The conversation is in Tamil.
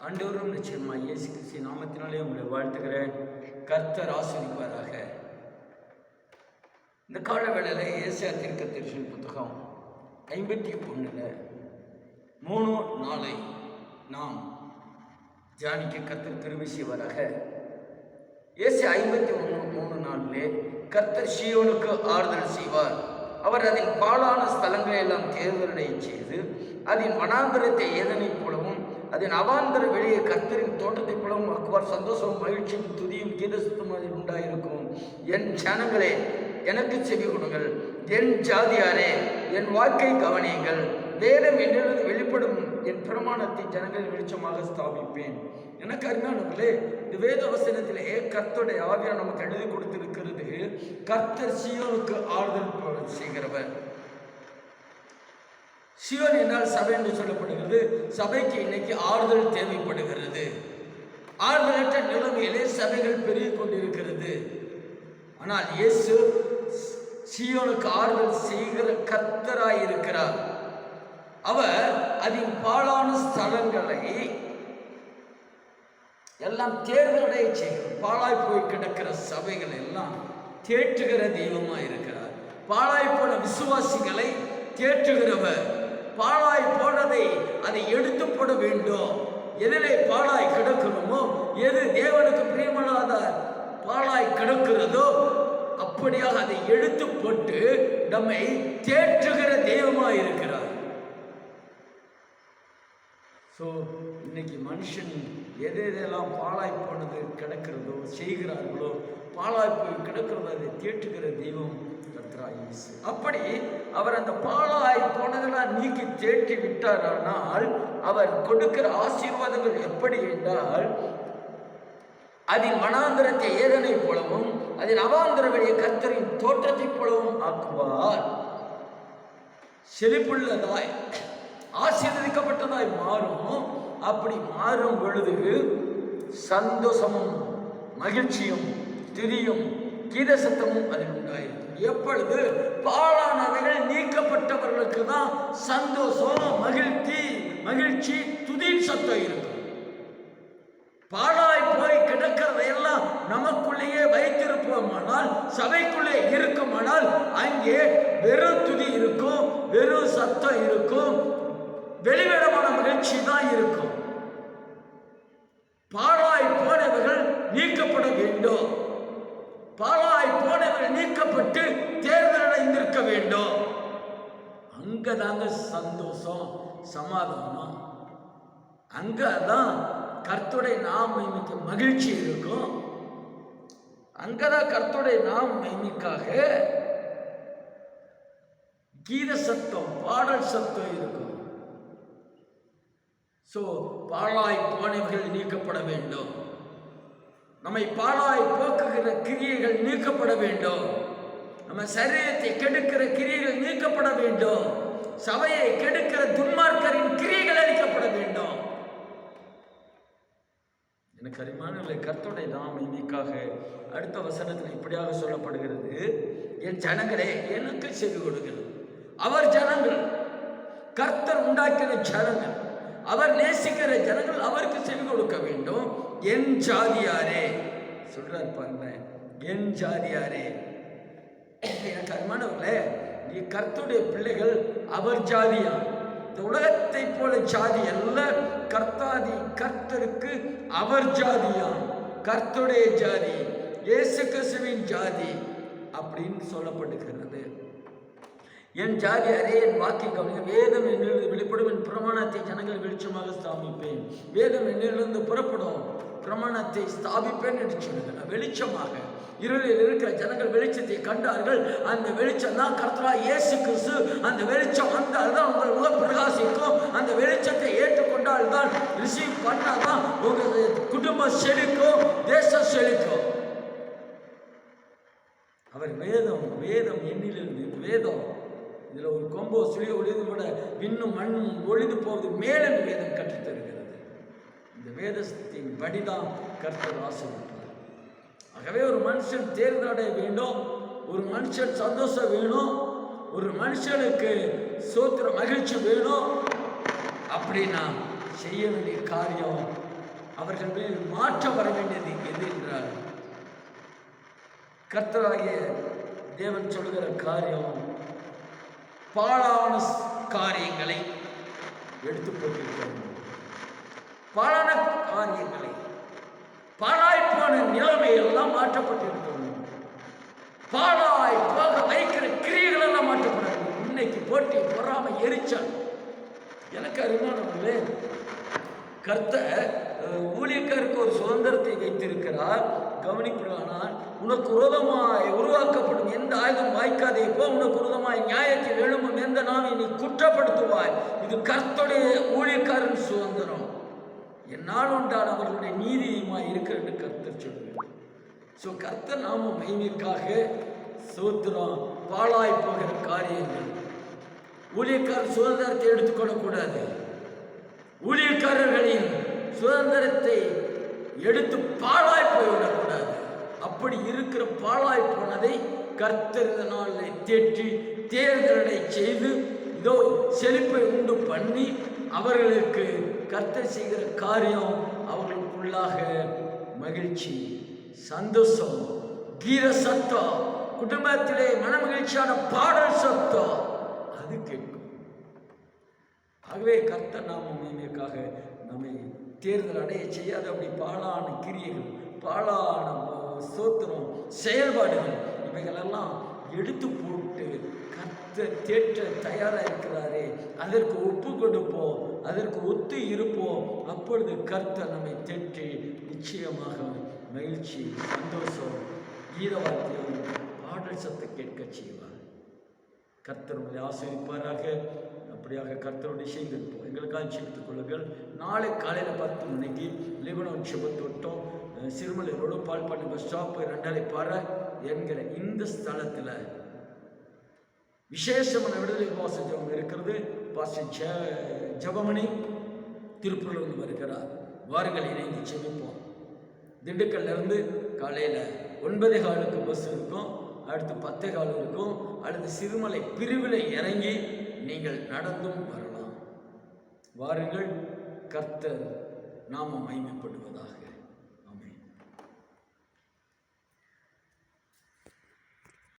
ஆண்டவரும் நிச்சயமாக இயேசு கிறிஸ்து நாமத்தினாலே உங்களை வாழ்த்துகிறேன். கர்த்தர் ஆசீர்வதிப்பாராக. இந்த கால வேளையில் ஏசாயா தீர்க்கதரிசன புத்தகம் 51:3 நாம் தியானிக்க கர்த்தர் கிருபை செய்வாராக. ஏசாயா 51:3 கர்த்தர் சீயோனுக்கு ஆறுதல் செய்வார். அவர் அதில் பாழான ஸ்தலங்களை எல்லாம் தேர்தலடைய செய்து அதன் வனாந்தரத்தை ஏதனை போலவும் அதன் அவாந்தர வெளியே கர்த்தரின் தோட்டத்தை போலவும் ஆக்குவார். சந்தோஷமும் மகிழ்ச்சியும் துதியும் கீதசுத்தம் அதில் உண்டாயிருக்கும். என் ஜனங்களே, எனக்கு செவி கொடுங்கள். என் ஜாதியாரே, என் வாக்கை கவனியுங்கள். வேதம் என்னிலிருந்து வெளிப்படும் என் பிரமாணத்தை ஜனங்கள் வெளிச்சமாக ஸ்தாபிப்பேன். எனக்கு அருமையானவர்களே, இந்த வேத வசனத்திலே கர்த்தருடைய ஆவியார் நமக்கு எழுதி கொடுத்திருக்கிறது. கர்த்தர் சீயோனுக்கு ஆறுதல் செய்கிறவர். சீயோன் என்றால் சபை என்று சொல்லப்படுகிறது. சபைக்கு இன்னைக்கு ஆறுதல் தேவைப்படுகிறது. ஆறுதலற்ற நிலைமையிலே சபைகள் பெருகிக் கொண்டிருக்கிறது. ஆனால் இயேசு சீயோனுக்கு ஆறுதல் செய்கிற கர்த்தராய் இருக்கிறார். அவர் அதன் பாழான ஸ்தலங்களை எல்லாம் தேர்தலுடைய செய்கிறார். பாழாய் போய் கிடக்கிற சபைகள் எல்லாம் தேற்றுகிற தெய்வமாய் இருக்கிறார். பாழாய் போன விசுவாசிகளை தேற்றுகிறவர். பாழாய் போனதை அதை எடுத்து போட வேண்டும். எதிலே பாழாய் கிடக்கிறோமோ, எது தேவனுக்கு பிரியமில்லாத பாழாய் கிடக்கிறதோ அப்படியாக அதை எடுத்து போட்டு நம்மை தேற்றுகிற தெய்வமாய் இருக்கிறார். ஸோ இன்னைக்கு மனுஷன் எதெல்லாம் பாழாய் போனது கிடக்கிறதோ செய்கிறார்களோ, பாழாய் போய் கிடக்கிறதோ அதை தேற்றுகிற தெய்வம் கர்த்தராகிய இயேசு. அப்படி அவர் அந்த பாழாய் போனதெல்லாம் நீக்கி தேற்றி விட்டாரானால் அவர் கொடுக்கிற ஆசீர்வாதங்கள் எப்படி என்றால், அதன் வனாந்தரத்தை ஏதனை போலவும் அதன் அவாந்தர வெளியே கர்த்தரின் தோற்றத்தை போலவும் ஆக்குவார். செழிப்புள்ளதாய் ஆசீர்வதிக்கப்பட்டதாய் மாறும். அப்படி மாறும் பொழுது சந்தோஷமும் மகிழ்ச்சியும் துதியும் கீத சத்தமும் அதில் உண்டாயிருக்கும். எப்பொழுது பாழானவைகள் நீக்கப்பட்டவர்களுக்கு தான் சந்தோஷம், மகிழ்ச்சி துதியின் சத்தம் இருக்கும். பாழாய் போய் கிடக்கிறதையெல்லாம் நமக்குள்ளேயே வைத்திருப்போமானால், சபைக்குள்ளே இருக்குமானால், அங்கே வெறும் துதி இருக்கும், வெறும் சத்தம் இருக்கும், வெளிவிடமான மகிழ்ச்சி தான் இருக்கும். பாழாய் போனவர்கள் நீக்கப்பட வேண்டும். பாழாய் போனவர்கள் நீக்கப்பட்டு தேர்தல் அடைந்திருக்க வேண்டும். அங்கதாங்க சந்தோஷம், சமாதானம். அங்கதான் கர்த்தருடைய நாம் மகிமைக்கு மகிழ்ச்சி இருக்கும். அங்கதான் கர்த்தருடைய நாம் மகிமைக்காக கீத சத்தம், பாடல் சத்தம் இருக்கும். ஸோ பாழாய் போனவர்கள் நீக்கப்பட வேண்டும். நம்மை பாழாய் போக்குகிற கிரியைகள் நீக்கப்பட வேண்டும். நம்ம சரீரத்தை கெடுக்கிற கிரியைகள் நீக்கப்பட வேண்டும். சபையை கெடுக்கிற துன்மார்க்கரின் கிரியைகள் அழிக்கப்பட வேண்டும். எனக்கு அருமையானவர்களே, கர்த்தருடைய நாம மகிமைக்காக அடுத்த வசனத்தில் இப்படியாக சொல்லப்படுகிறது. என் ஜனங்களே, எனக்கு செவி கொடுங்கள். அவர் ஜனங்கள், கர்த்தர் உண்டாக்கின ஜனங்கள், அவர் நேசிக்கிற ஜனங்கள், அவருக்கு செவி கொடுக்க வேண்டும். என் ஜாதியாரே சொல்றாரு பாருங்க, என் ஜாதியாரே. எனக்கு அருமையானவர்களே, நீ கர்த்தருடைய பிள்ளைகள், அவர் ஜாதியா. இந்த உலகத்தை போல ஜாதி அல்ல. கர்த்தருக்கு அவர் ஜாதியா, கர்த்தருடைய ஜாதி, இயேசு கிறிஸ்துவின் ஜாதி அப்படின்னு சொல்லப்படுகிறது. என் ஜாதியாரே, என் வாக்கை கவனிங்க. வேதம் என்னிலிருந்து வெளிப்படும் என் பிரமாணத்தை ஜனங்கள் வெளிச்சமாக ஸ்தாபிப்பேன். வேதம் என்னிலிருந்து புறப்படும் பிரமாணத்தை ஸ்தாபிப்பேன் என்று சொல்லுங்கள். வெளிச்சமாக இருளில் இருக்கிற ஜனங்கள் வெளிச்சத்தை கண்டார்கள். அந்த வெளிச்சம் தான் கர்த்தராகிய இயேசு கிறிஸ்து. அந்த வெளிச்சம் வந்தால் தான் உங்கள் முகம் பிரகாசிக்கும். அந்த வெளிச்சத்தை ஏற்றுக்கொண்டால் தான், ரிசீவ் பண்ணால் தான் உங்கள் குடும்பம் செழிக்கும், தேசம் செழிக்கும். அவர் வேதம் என்னிலிருந்து, வேதம் இதில் ஒரு கொம்போ சுழிய ஒளிது கூட இன்னும் மண்ணும் ஒளிது போவது மேலும் வேதம் கற்றுத்தருகிறது. இந்த வேதத்தின் படிதான் கர்த்தர் ஆசீர்வதிப்பார். ஆகவே ஒரு மனுஷன் தேர்தல் அடைய வேண்டும், ஒரு மனுஷன் சந்தோஷம் வேணும், ஒரு மனுஷனுக்கு சோத்திர மகிழ்ச்சி வேணும். அப்படின்னா செய்ய வேண்டிய காரியம் அவர்கள் மேல் மாற்றம் வர வேண்டியது எது என்றால், கர்த்தராகிய தேவன் சொல்கிற காரியம், பாழான காரியங்களை எடுத்து போட்டிருக்கிறது. பாழான காரியங்களை, பாழாய்ப்பான நிலைமையெல்லாம் மாற்றப்பட்டிருக்கிறது. பாழாய் போக வைக்கிற கிரியைகள் எல்லாம் மாற்றப்பட வேண்டும். இன்னைக்கு போட்டி, பொறாமை, எரிச்சல். எனக்கு அருமையானவர்களே, கர்த்தர் ஊழியக்காருக்கு ஒரு சுதந்திரத்தை வைத்திருக்கிறார். கவனிப்பீர்களானால், உனக்கு விரோதமாய் உருவாக்கப்படும் எந்த ஆயுதம் வாய்க்காதே போ, உனக்கு விரோதமாய் நியாயத்தில் எழும்பும் எந்த நாவை நீ குற்றப்படுத்துவாய். இது கர்த்தருடைய ஊழியக்காரன் சுதந்திரம். என்னால் உண்டான அவர்களுடைய நீதியுமாய் இருக்கிறது கர்த்தர் சொல்லுங்கள். ஸோ கர்த்தர் நாம மகிமைக்காக சோத்திரம். பாழாய் போகிற காரியங்கள், ஊழியக்காரர் சுதந்திரத்தை எடுத்துக்கொள்ளக்கூடாது. ஊழியக்காரர்களின் சுதந்திரத்தை எடுத்து பாழாய் போய்விடக்கூடாது. அப்படி இருக்கிற பாழாய் போனதை கர்த்தர் இந்த நாளில் தேற்றி தேர்தலை செய்து இதோ செழிப்பை உண்டு பண்ணி அவர்களுக்கு கர்த்தர் செய்கிற காரியம், அவர்களுக்குள்ளாக மகிழ்ச்சி, சந்தோஷம், கீத சத்தம், குடும்பத்திலே மனமகிழ்ச்சியான பாடல் சத்தம் அது கேட்கும். ஆகவே கர்த்தர் நாம மகிமைக்காக நம்மை தேர்தல் அடைய செய்யாத அப்படி பாழான கிரியைகள், பாழான சோத்திரம், செயல்பாடுகள் இவைகளெல்லாம் எடுத்து போட்டு கர்த்தர் தேற்ற தயாராக இருக்கிறாரே, அதற்கு ஒப்பு கொடுப்போம், அதற்கு ஒத்து இருப்போம். அப்பொழுது கர்த்தர் நம்மை தேற்றி நிச்சயமாக மகிழ்ச்சி, சந்தோஷம், கீத வார்த்தையும் பாடல் சத்தம் கேட்க செய்வார். கர்த்தர் உங்களை ஆசீர்வதிப்பாராக. அப்படியாக கர்த்தரோடு செய்திருப்போம். எங்களுக்காக சேர்த்துக் கொள்ளுங்கள். நாளை காலையில் 10 மணிக்கு லிபனோன் செபத்தோட்டம், Sirumalai road, Palpandi bus stop, 2 பாறை என்கிற இந்த ஸ்தலத்தில் விசேஷமான விடுதலை உபவாச ஜெபம் இருக்கிறது. பாஸ்டர் ஜெபமணி திருப்பூரிலிருந்து வருகிறார். வாருங்கள், இணைந்து செபிப்போம். திண்டுக்கல்லிருந்து காலையில் 9:15 பஸ் இருக்கும், அடுத்து 10:15 இருக்கும். அல்லது சிறுமலை பிரிவில் இறங்கி நீங்கள் நடந்தும் வரலாம். வாருங்கள், கர்த்தர் நாம மகிமைப்படுவதாக.